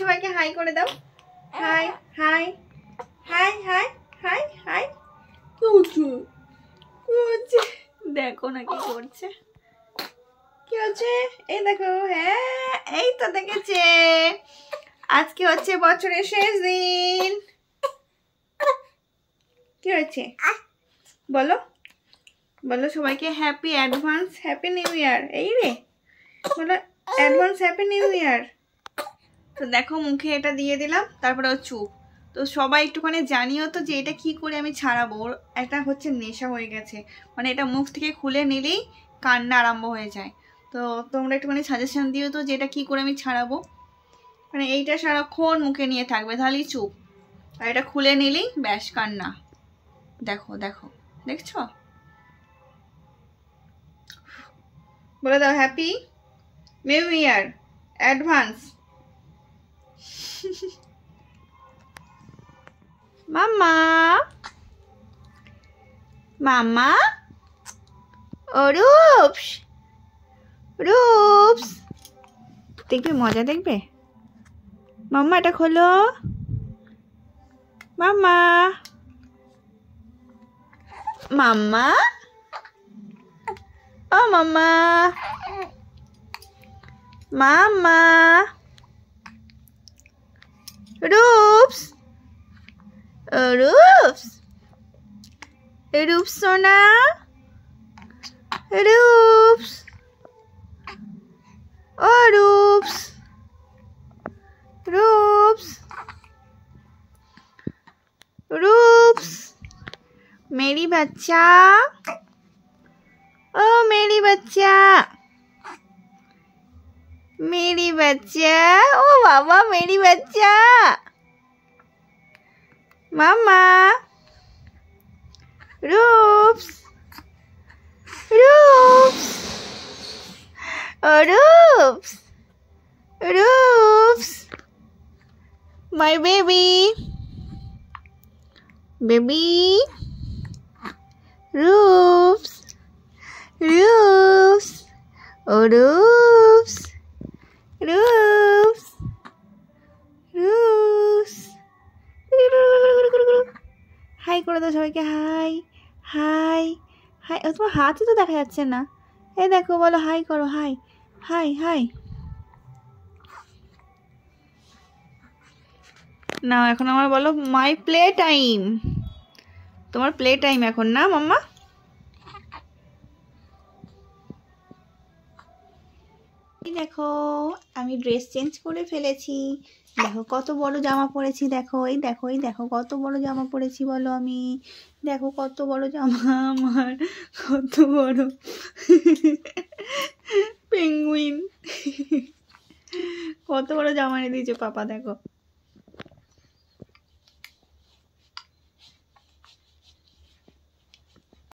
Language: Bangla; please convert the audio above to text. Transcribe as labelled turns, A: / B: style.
A: সবাইকে হাই করে দাও। High high high high high high. দেখো না কি করছে, কি হচ্ছে এই দেখো। হ্যাঁ এই তো দেখেছে, আজকে হচ্ছে বছরের শেষ দিন। কি হয়েছে বলো, বলো সবাইকে happy advance happy new year. এই রে বলো অ্যাডভান্স হ্যাপি নিউ ইয়ার। তো দেখো মুখে এটা দিয়ে দিলাম, তারপরে ও চুপ। তো সবাই একটুখানি জানিও তো যে এটা কি করে আমি ছাড়াবো। ওর এটা হচ্ছে নেশা হয়ে গেছে, মানে এটা মুখ থেকে খুলে নিলেই কান্না আরম্ভ হয়ে যায়। তো তোমরা একটুখানি সাজেশন দিও তো যে এটা কি করে আমি ছাড়াবো। মানে এইটা সারাক্ষণ মুখে নিয়ে থাকবে, তাহলেই চুপ, আর এটা খুলে নিলেই ব্যাস কান্না। দেখো দেখো দেখছো, বলে দাও হ্যাপি নিউ ইয়ার অ্যাডভান্স। মাম্মা মাম্মা ও রূপস, রূপস দেখবে মজা দেখবে। মাম্মা এটা খোলো, মাম্মা মাম্মা ও মাম্মা মাম্মা রূপস ও রূপস, রূপস সোনা রূপস ও রূপস, রূপস রূপস मेरी बच्चा ओ मेरी बच्चा, मेरी बच्चा ओ बाबा मेरी बच्चा। मामा रूप्स रूप्स ओ रूप्स रूप्स my baby baby रूप्स रूप्स ओ रूप्स रूप्स रूप्स। হাই করে দাও সবাইকে, হাই হাই হাই। তোমার হাতই তো দেখা যাচ্ছে না, এই দেখো বলো হাই করো, হাই হাই হাই। না এখন আমার বলো মাই প্লে টাইম, তোমার প্লে টাইম এখন না মাম্মা। দেখো আমি ড্রেস চেঞ্জ করে ফেলেছি, দেখো কত বড় জামা পরেছি। দেখো এই দেখো, এই দেখো কত বড় জামা পরেছি বলো আমি। দেখো কত বড় জামা আমার, কত বড় পেঙ্গুইন, কত বড় জামা এনে দিয়েছে পাপা। দেখো